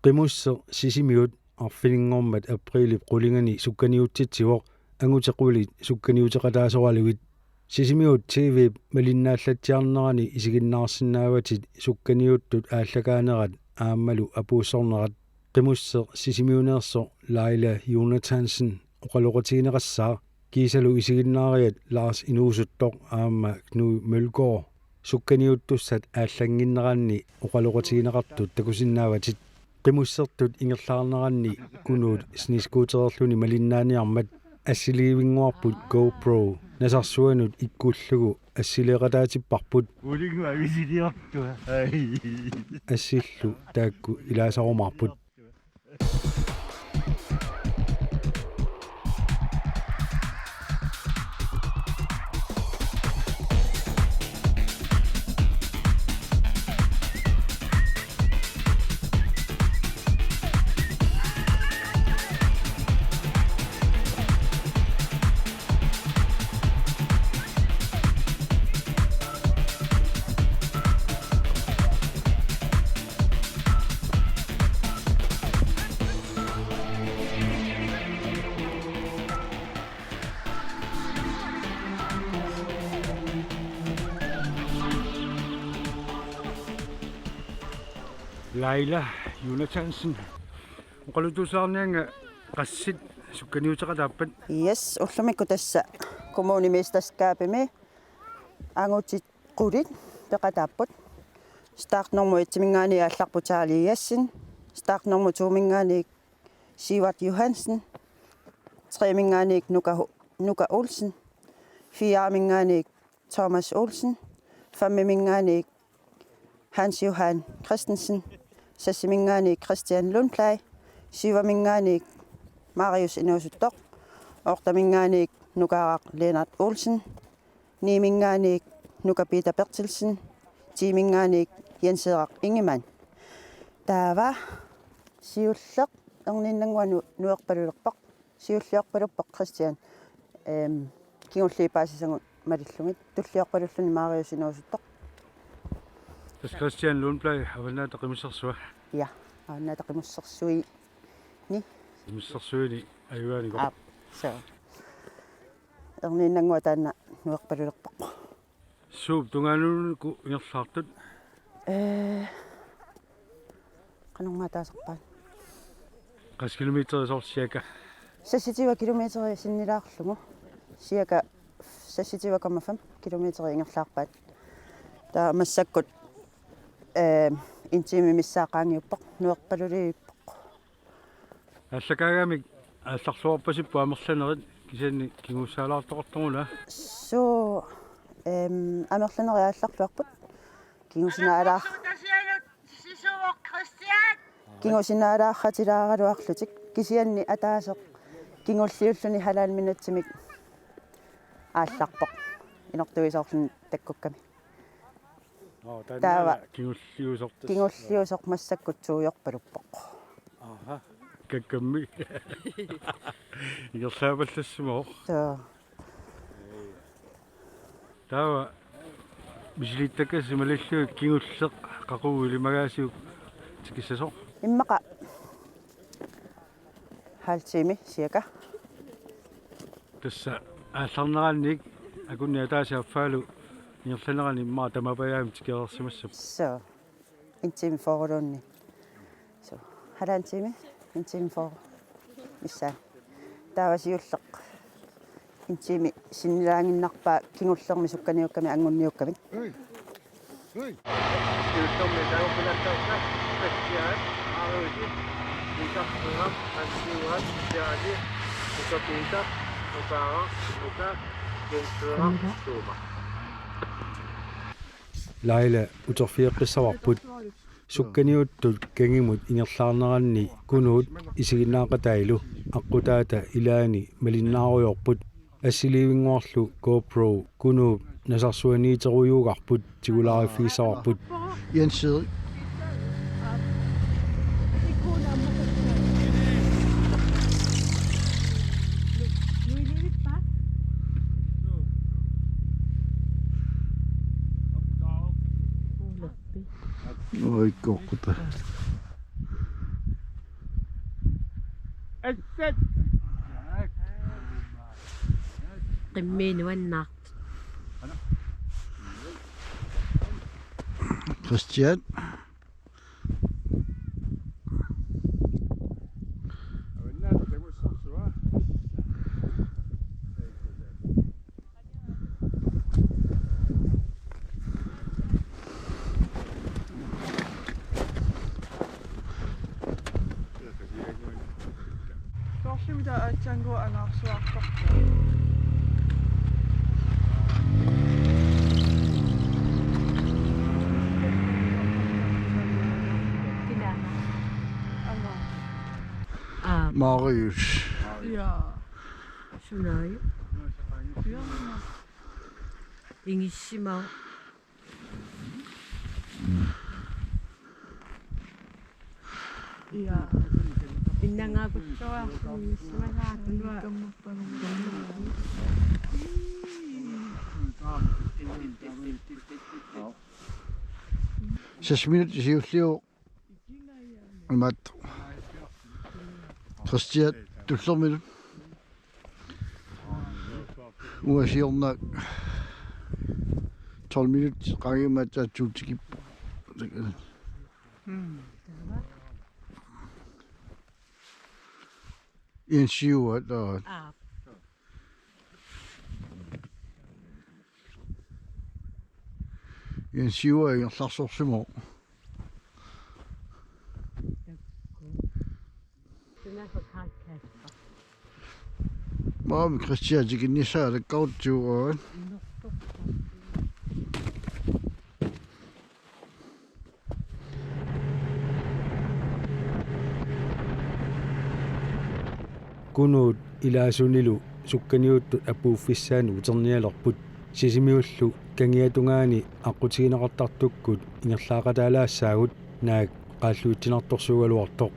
qimusse sisimiut arfilingormat aprili qulingani sukkaniutitsiuq angutequli sukkaniuteqataasoraluit sisimiut tv malinnaallatsiarnerani isiginnaarsinnaawatit sukkaniuttut aallakaanerat aammalu apuussornerat qimusse sisimiuneerso Laila Jonathansen oqaloqatiineqassaa kiisalu isiginnaariat Lars Inuusuttoq aamma Knud Mølgaard sukkaniuttussat aallanginneranni oqaloqatiineqartut takusinnaavatit qimussertut ingerlaarneranni kunuut sniskuutererluni malinnaaniarmat assiliivinguarput GoPro nasarsuanut ikkuullugu assileeqataatipparput ulingu avisiliartua assillu taakku ilaasarumarput Laila Jonathansen oqalutusaarnianga qassit sukkaniuteqataappat Yes, ullamikku tassa kommunimistaskaapimi angutit qulit peqataapput startnormu ittimingaani алларпутаалиасsin startnormu tuumingaani Sivert Johansen tremingaani Nuka Olsen fiamingaani Thomas Olsen femmingaani Hans Johan Christensen sessimingaani Christian Lundblad syvamingaani Marius Inuusuttoq ortamingaani Nukaaq Lennart Olsen nimingaani Nuka Peter Bertelsen timingaani Jens Erik Ingemann taava siulleq erninnanguanu nuerpalulerpaq siulliorpaluppeq Christian kingulliipaasisangut malillungit tulliorpalulluni Marius Inuusuttoq tas Christian Lundblad avannaata qimussersua ja avannaata qimussersui ni qimussersuuni ayuaani ko so erninnangua taanna nuerpalulerpaq suup tungaanunku ingerlaartut qanormaataasarpaan 6 kilometer sorsiaka 60 kilometeri sinnilaarlugu siaka 60,5 kilometeri ingerlaarpaat taa massakkut intimi missaaqaangiuppoq nuerpaluliippoq allakaagaamik алларсуарпасиппу амерланерит кисанни кигуссаалаартоқортормула so амерланериаалларлуарпут кигусинаалаар кигусинаалаарратилаагалуарлутик кисианни атаасеқ кигуллиуллуни халаал минутсимик аалларпоқ инортуисоорлун таккукками таава кигуллиусоқ массаккут сууйорпалуппоқ аха каккамми игерлааваллассумоо таава мислиттакка сималиллу кигуллеқ қақуу илимагаасиук тикиссасоо иммақа халтими сиака тасса аалларнераанник акунни атаасиаффаалу иерланерани иммаа тамапаяам тикерерсимассап so intimi forulunni so halantimi intimi for missa taavasiulleq intimi sinnilaanginnarpaa kingullermi sukkaniukkami angunniukkami Tiltomme tauqulattauqa Christian Aruji Nikaqquram Ansiuat Jaali Nukapiita Nukaara Nuka Jensera Tuuma Laila utorfiiqqissavarput sukkaniuttut kangimut ingerlaarneranni kunuut isiginnaaqatailu aqqutaata ilaani malinnaaruyorput assiliivinguarlu GoPro kunuut nasarsuaniiteruyuugarput tigulaarifiissavarput Jens Erik Oi kokkuta الست قمين والنار Christian. Torssimita atsangu anarsuartortu. Marius. Ja. شناي 잉이씨마 Ja. 인나가부터와 잉이씨마가 Sasminut isiulliu imat Christian tullerminut uasiornaak 12 minut qangimaataatsuutikippu Insiua taa 아 Insiua ingerlarsorsumo 그나서 갈게 maami Christian tikinnisaa takkautsuuruan kunuut ilaasunilu sukkaniuttut apuuffissaanu uternialerput sisimiullu kangiatungaani aqutigineqartartukkut ingerlaaqataalaassaagut naak qaalluutsinartorsugaluartoq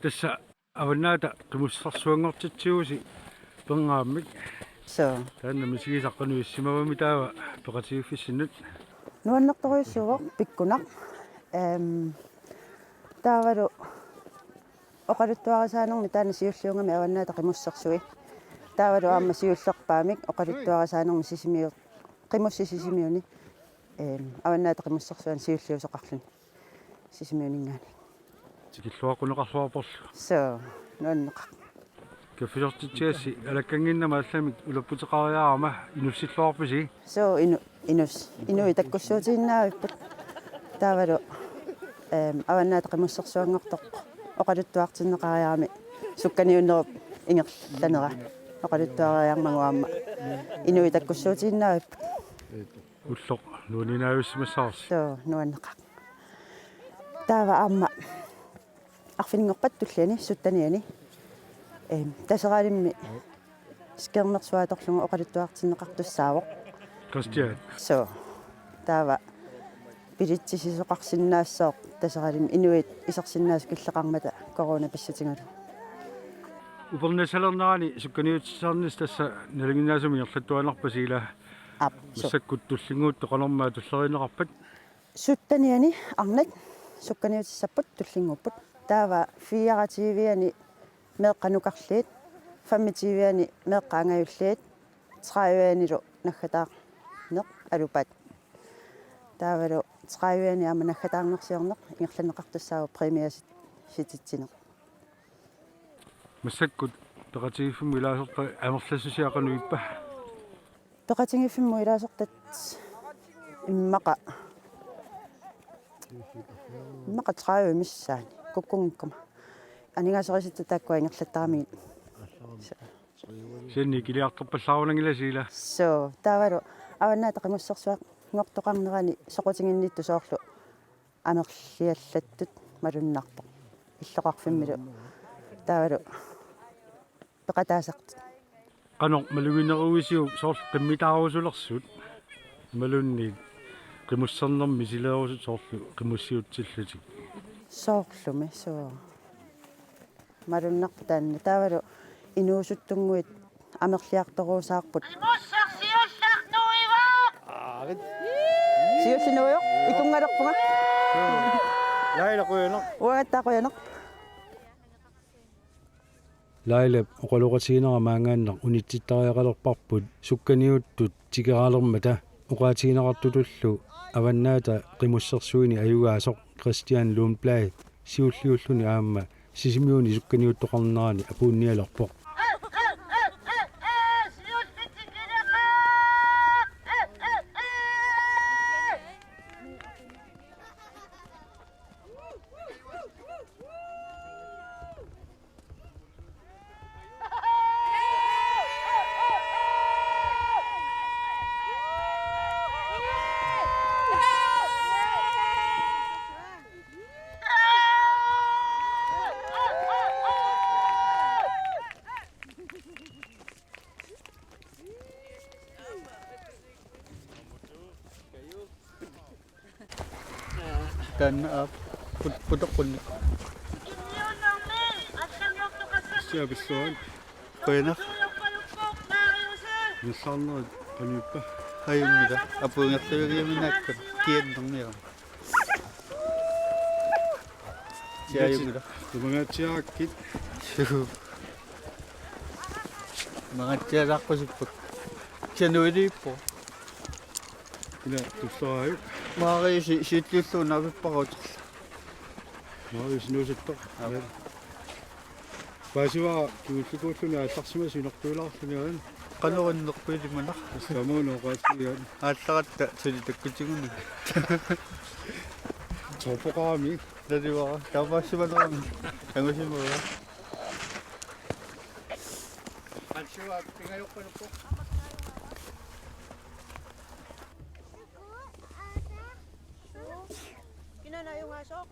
tässä avannaata qimussarsuangortitsiusi pengaamik So. taanna misigisaqqanuissimavami taava peqatigiffissinut Nuannertoruissuuq pikkunaq. Taavalu oqaluttuarisaanermi taana siulluungami avannaata qimussersui. Taavalu aamma siullerpaamik oqaluttuarisaanermi sisimiu qimussisisimiuni. Avannaata qimussersuan siulliusoqarluni. Sisimiuningaani. tikilluaquneqarluarporlu So, nuanneqa. kafisortitiassi alakkanginnama allamik ulapputeqariaarama inussillorpisi so inu itakkussuutiinnaavippat taavalu avannaata qimussersuanngortoq oqaluttuartinneqariarami sukkaniunnerup ingerlanera oqaluttuariarmanguamma inu itakkussuutiinnaavippat ulloq nuuninaajussimassaarsi so nuanneqaq taava aamma arfinngorpat tulliani suttaniani taseralimmi skernnersuatorlugu oqaluttuartinneqartussaavoq Christian so taava pilitsisisoqarsinnaassooq taseralim inuit isersinnaas killeqarmata corona pissutigalu upernasalernerani sukkaniutissarnis tassa nalinginnaasumi erlattuanarpasiila ap so massakkut tullinguut toqanormaa tullerinerarpat suttaniani arnat sukkaniutissappat tullingupput taava fiarativiani meeqqanukarliit fammitiviani meeqqaangajulliit trajuanilu naggataaq neq alupat taavalu trajuani aama naggataarnersiorneq ingerlaneqartussaavu premiasit sititsineq massakkut peqatigiffimu ilaasorta amerlassusiaqanuippa peqatingiffimu ilaasortat immaqa traju missaani kukkungikkuma aningasorisitta taakkua ingerlattaramigit senni kiliartorpallaarunangilasiila so taavalu avannaata qimussersuaq ngortoqarnerani soqutinginniittu soorlu amerliallattut malunnarpoq иллоqarfimmilu taavalu peqataasaqtut qano malugineruisiu soorl qimmitaarusulersut malunniit qimussernermi sileerusut soorlu qimussiutsillati soorlumi so malunnarpu taanna taavalu inuusuttunguit amerliartoruusaarput siullinuuyo ikungalerpunga lailaquyaneq uagattaaquyaneq lailap oqaluqatiginera maangaanneq unitsittariaqalerparput sukkaniuttut tigeraalermata oqaatigineqartutullu avannaata qimussersuini ayugaasoq Christian Lundblad siulliulluni aamma sisimiuni sukkaniuttoqarnerani apuunnialerpoq Dan putok kun siabissuan koyanak nissarnerit qanuippa hayungida apuungertaviriaminaakkat kiannernira siayungida tumagaatiarakkit mangatsialaqqusippak sianuiliippo ila tussaraayuk maari siitluulluunavipparuut maayusnuusuttoq paasiva kiullikuulluni aallarsimas inortuulaarlunian qalurinnerpuilimanar samuunoqaatigan аалларатта сулитаккутигуна torpoqaami дадивара тавассиманерами ангусимуа альшуа пингайоққалуққо kinanayungasok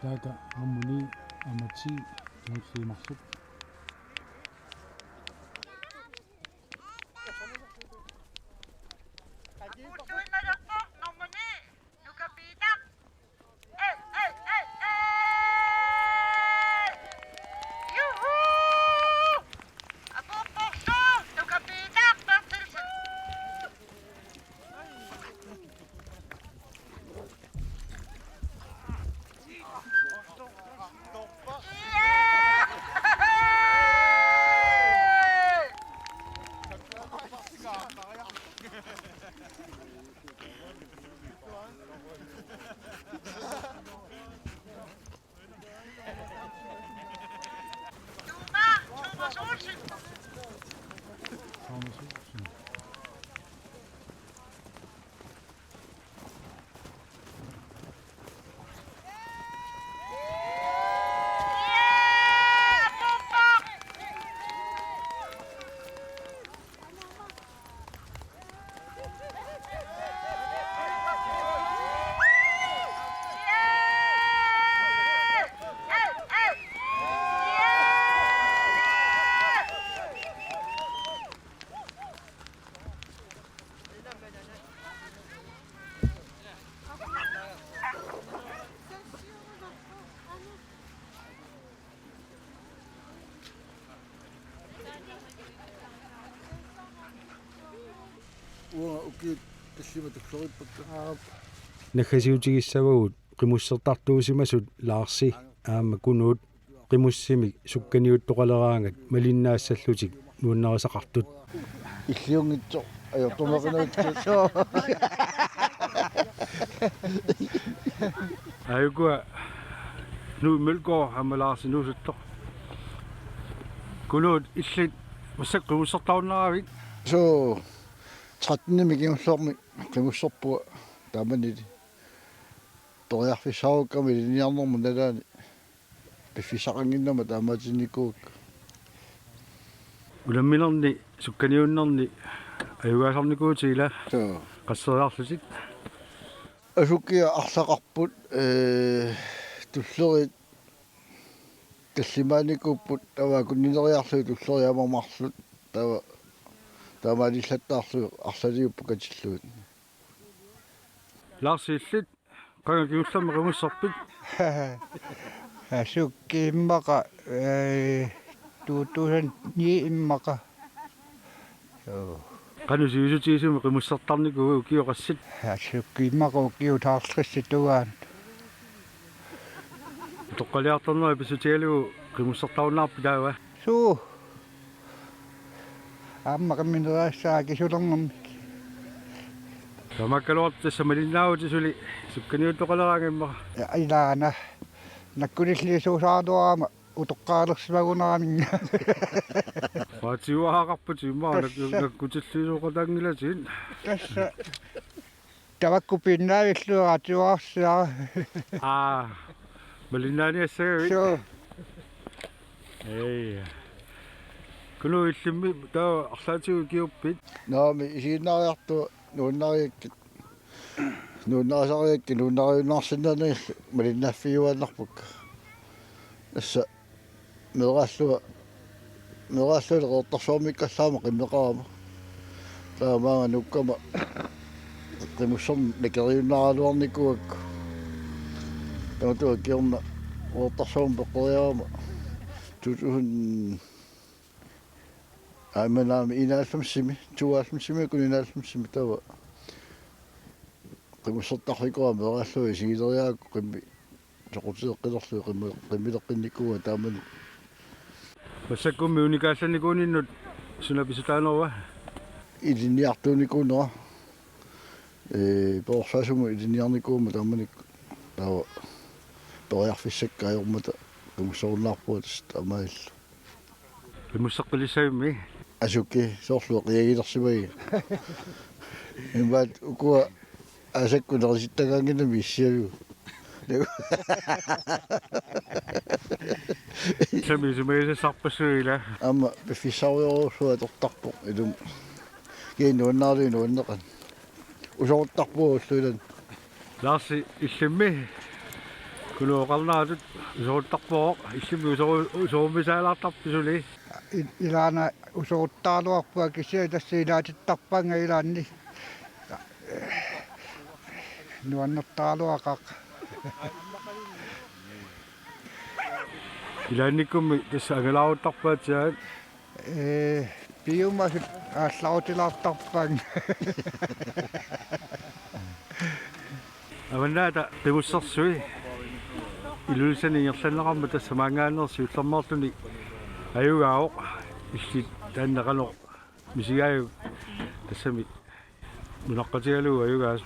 Daga amuni amachi tungsi masuk. наггасиутигиссавагут qimуссертартуусимасут лаарси аама кунуут qimуссимик сукканиуттоқалераангат малиннаассаллутик нуаннерисақартут иллиунгитсо ajortumaqinavittussoo Ayukua nu melgård hamalaarsi nuusuttoq kunuut illit массаққумуссартауннаравик so 13 мигиуллорми qimусsorpua тааманили ториарфисаукками линиарнэрму налаани пиффисақангиннама таамаатинникуук уламминерни сукканиуннерни аюгаасарникуутигила so qasseriarlusik асуккиа арлақарпут туллерит таллимааникуппут тава куннинериарлуи туллериамармарлут тава таамаалиллаттаарлу арлалиуппукатиллуут лаарсииллит qangakиуллерми qimуссарпит асукки иммака 2009 иммака qanusиусутигисуми qimуссартарникугу укиоqaссит асукки иммака укиутаарлисситугаан тоққалиарторнери писутигалугу qimуссартауннаарпи таава суу аммакамминераассаа кисулернэрми тамаккалуарт тассамалиннаавутисули сукканиуттоқалераангимма илаана наккулиллиусуусаардуаама утоққаалерсимагунераминга фатиуаақарпут иммаа наккутиллиисоқатангилатин тасса таваккупиннаавиллуаратиуарсаа малиннааниассагавит суу эй Kuno illimmi taa arlaatigu kiuppit. naami isiinnaariartu nuunnariakki nuunnaarisariakki nuunnariunnaarsinnani malinnaffiuannarpukka assa meeraallua qoortarsuarmikkallaama qimmeqaama taamaanga nukkama qimussorm nakeriunnaraluarnikuakku tamutua kiorna qoortarsuarm peqqeriarama 2000 Aimanaami inaallamsimi tuaallamsimi kuninaallamsimi tawa qimussortarrikua meeraallui sigileriaakku qimmi soqutiseqqilorlu qimmileqqinnikuga taamani Passakkummi unikaallanikuuninnut sunapisutaanerwa. iliniartuunikunera poorsaasumu iliniarnikuuma taamanik tawa periarfissakkaajormata qimussorunnaarpuat taamaillu Qimussaqqilissayummi. asukki soorlu qiagilersimagi imbaat ukua asakkunerisittagaangina miissiagu Sami sumaisasarpassuila. amma piffissariorusua tortarpoq ilum kiinnuannaarluinu anneqan usoruttarpuulluilan Laarsi illimmi kunuoqarnaatut usoruttarpooq illimmi usorumisaalаарtarpisuli. Ilaana usuuttaaluarpua kisia tässä ilaatittarpanga ilaanni. Nuannertaaluaqaq. Ilaannikkummi tassa angalaaruttarpaatiaat Piumasut aallautilaartarpang. avannaata qimussarsui ilulsani ngerlanneqarma tassa maangaannersi ullermaarluni ayugaavoq illit taanneqanoq misigaayuk tassami munaqqatigalugu ayugaas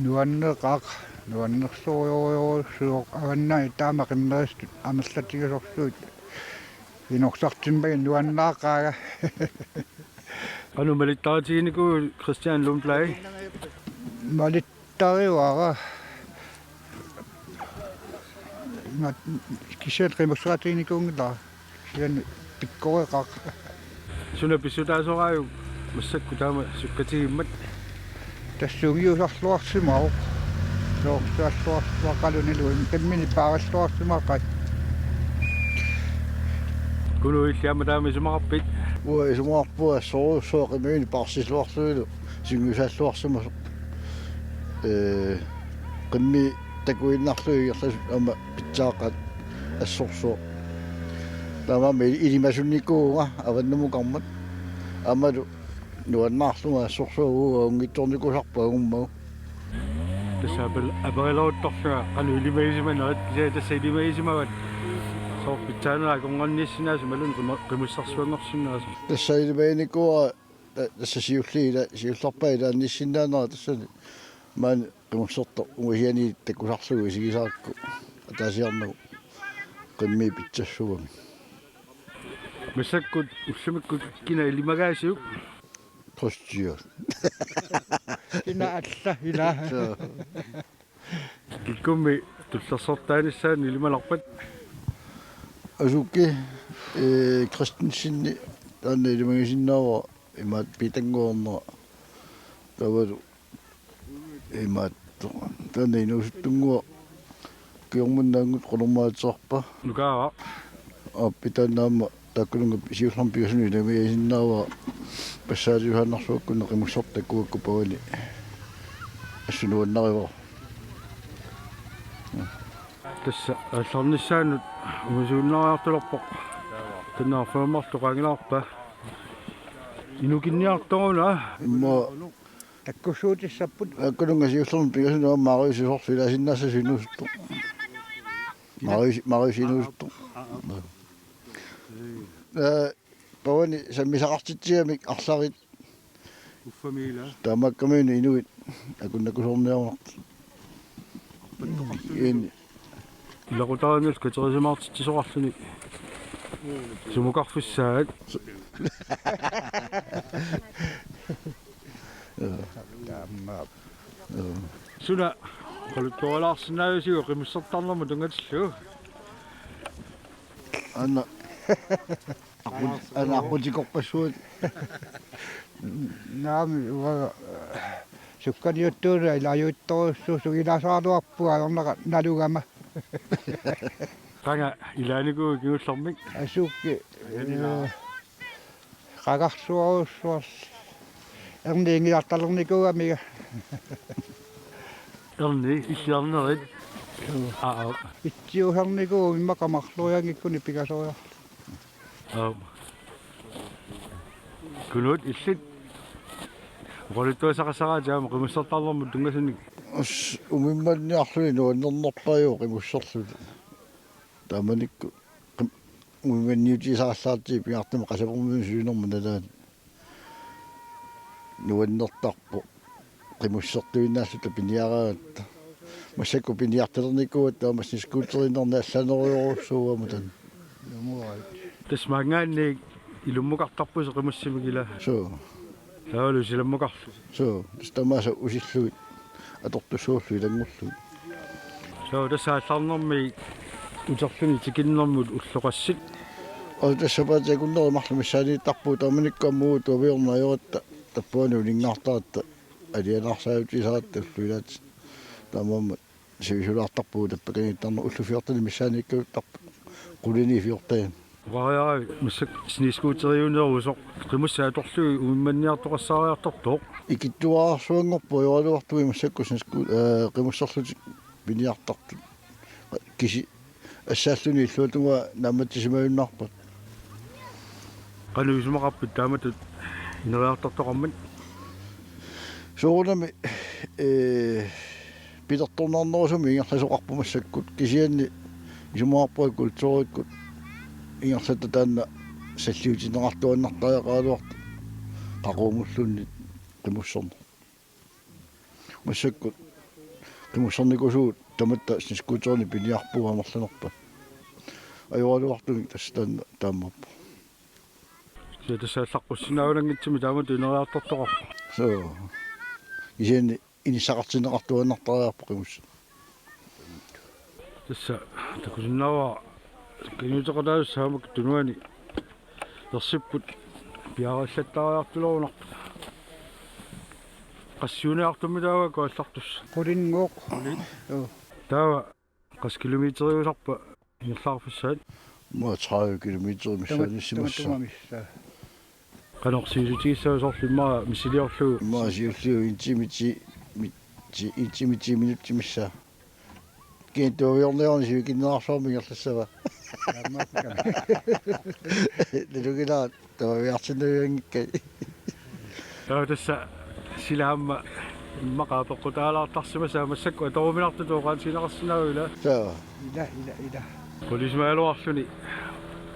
Nuanneqaq. Nuannersuuriorsuuq avannai taama qimmeristut amerlatigisorsuut. Inorsartinmagi nuannaaqaaga. anu malittaatiiniku Christian Lundblad Malittariuara. Kisiat qimusraatiinikuungila. Kisian pikkoreqaq. sunapissutaasoraayuk massakku taama sukkatigimmat Tassuungiusarluarsimauq. Soorsualluarsuaqaluniluin tammini paaralluarsimaqat. kunu illiama taami sumaqarpit ua isumaarpua soruussuaqimiini parsisluarluilu singusalluarsima qimmi takuinnarlui amma pitsaaqat assorsuoq taamami ilimasunnikkuunga avannumuqarmat amalu nuannaarlunga assorsuuga ungittornikusarpa agummagu tassa aperilauttorluga qanu ilimaisimanerat kisia tassa ilimaisimagat soorpitsaanera kongannissinaasu malun qimussarsuangersunnaas tässä ilimainikuua tässä siullarpai taannissinnaanera tassani maan qimussortor uhiani takusarlugu sigisaakku ataasiarnagu qimmi pitsassuami massakkut ullamikkut kina ilimagaasiuk postio Ina alla ila. kikkummi tullersortaanissaan ilimalarpat asukki Kristensinni taanna ilimagisinnaava imaat pitanguornera tavalu imaat taanna inuusuttungua kiormunnaangut qolormaatsorpa nukaara appitaannaamma taakkulunga siullarpigasunu ilimagisinnaava passaaliuhannarsuakkunna qimussortakuakku pavani assunuannarivo tassa алларнissaanut umusuunnariartulerpoq tannaarfaamartu qaangilaarpa inukinniartoruna imma Takkusuutissaput. akkulunga siullarpigasunu maariusisorlu ilaasinnassa sinuusuttu maariusinuusuttu pavani sammisaqartitsiamik arlarit uffamiila taamakkamiinu inuit akunnakusorniarnart in ilaqutaanus katerisimaartittisoqarluni sumuqarfissaat suna qaluttualaarsinnaayusigu qimussertarnermu tungatillu anna анаарпутикорпассуут наами уга сукканиуттуура илаюутторуссуу сугиласаалуарпуа алернера налугама Qanga ilaanikuu kiullermik асуукки qagarsuarussuar эрниингиарталерникугамига erni issiarnerit aa итсиусарникуу иммакамарлуянгиккуни пигасориар kunut illit qolittuasaqasaraataama qimussartarlermut tungasunnik ус умимманниарлуи нуаннернерпаажуу қимуссерлут тааманикку умимманниутисааллаартии пиартама қасапермун суинерма налаат нуаннертарпо қимуссертуиннааллута пиниараат массакку пиниарталерникуат таамасни скуутеринерна алланериоруссууамутан тасмаангаанник илуммукартарпуса qimussимигила соо таалу силаммукарлу соо стамаса усиллуит атортусуурлу илангурлу соо тасаалларнэрми утерлүни тикиннэрмут уллоқассит тассапаатиакуннери марлу миссаалииттарпуу тааманиккаммуу туавиорнаёратта таппуани улингартаратта алианаарсаавтисаратта уллуилаат таамаама сивисулаартарпуу таппаканиттарна уллуфиортани миссааниккавуттарпу qulini fiortaan вариари миссак снискуутериунерусо qimуссааторлуи умимманниартоқассаариарторпоо икиттуаарсуангорпу юалуартуи массакку сниску qimуссерлутик пиниартарту киси ассааллуни иллуутуга намматисимаюннарпат qanуисумақарпут тааматут инериартортоқармат соонами питерторнарнерусуми ингерласоқарпу массаккут кисианни исумаарпуи культууриккут ингерлата таанна саллиутинеқартуаннартариақаалуарт қақуумуллунни qimуссерна массаккут qimуссерникусуут таматта снискуутерни пиниарпуга марланерпа аюалуартуни тастаанна тааммаппу тасааллаққуссинаагулангитсими таамату инериартортоқарпу соо исианни инисақартинеқартуаннартариарпу qimуссер тасса такусиннаава кинутеқатаасаамак тунуани ерсиппут пиараллаттариартулорунарпу qassiuneartummilaava koallартус qulingooq таава qaskilometeriusarpa ингерлаарфассаат ма 30 километр миссаалиссимасса мисса qanorsiisutigissausорлиммаа мисилиорлугу ма сиуллиу интимити минутти мисса кентуиорнеорни сивикиннаарсуарми ингерлассава лугилаа тавиартиннавиангиккай таа тасса силаамма иммақаапеққутаалаартарсимасаа массакку аторуминартутуоқаан синеқарсинаагула саа ила полисмаалуарлуни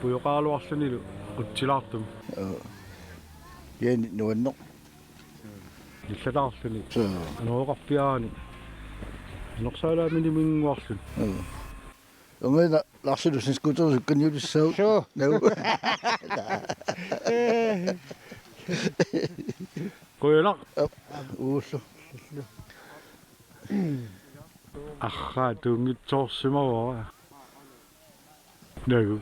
пуйоқаалуарлунилу қутсилаартум яни нуанно иллатаарлуни саа анооқарпиаани норсаалаамини мингуарлун омена ларсилу синскутер сукканиулиссау соо нау койлақ ууллу ахаа тунгитсоорсимаваа нагу